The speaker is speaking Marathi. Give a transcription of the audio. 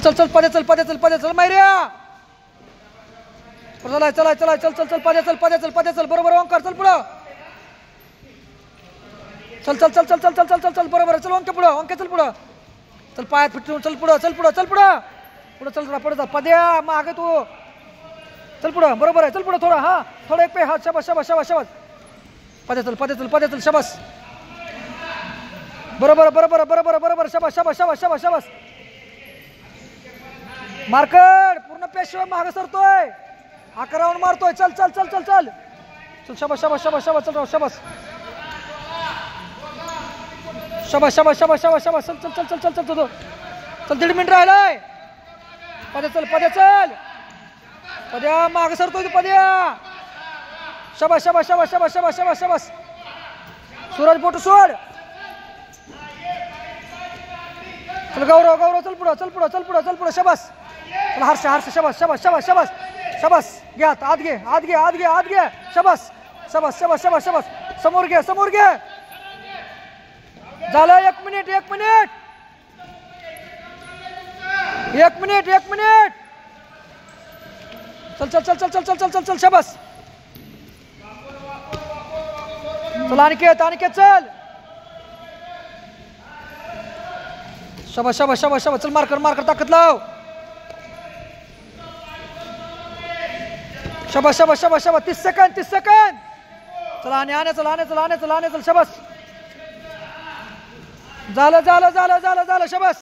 चल चल पदे चल पदे चल पदे चल मैर्या चला चला चला चल चल चल पदे चल पदे चल पदे चल बरोबर ओंकार चल पुढं चल चल चल चल चल चल चल चल चल बरोबर चल ओंके पुढं ओंके चल पुढं चल पायात फिटून चल पुढं चल पुढं चल पुढं पुढं चल पुढं चल पद्या मागे तू चल पुढं बरोबर आहे चल पुढं थोडं हा थोडं एक पे हा शाबास शाबास शाबास शाबास पदे चल शाबास बरोबर बरोबर बरोबर बरोबर शाबास शाबास शाबास शाबास शाबास मार्कड पूर्ण पेशवा मागे सरतोय 11 राऊंड मारतोय चल चल चल चल चल चल शाबास शाबास शाबास शाबास चल शाबास शाबास शाबास शाबास शाबास शाबास चल चल चल चल चल चल चल 1.5 मिनिट राहिलाय पद्या चल पद्या मागे सरतोय तू पद्या शाबास शाबास शाबास शाबास शाबास शाबास शाबास सूरज बोट सोड चल गौरव चल पुढं चल पुढं चल पुढं चल पुढं शाबास चल हर्ष शाबास शाबास शाबास शाबास शाबास घे आत घे शाबास शाबास शाबास शाबास शाबास समोर घे झालं 1 मिनिट चल चल चल चल चल चल चल चल चल शाबास चल अनिकेत चल शाबास शाबास शाबास शाबास चल मार्कर ताकद लाव शाबास शाबास शाबास शाबास 30 सेकंद चल आणे चल शाबास झालं शाबास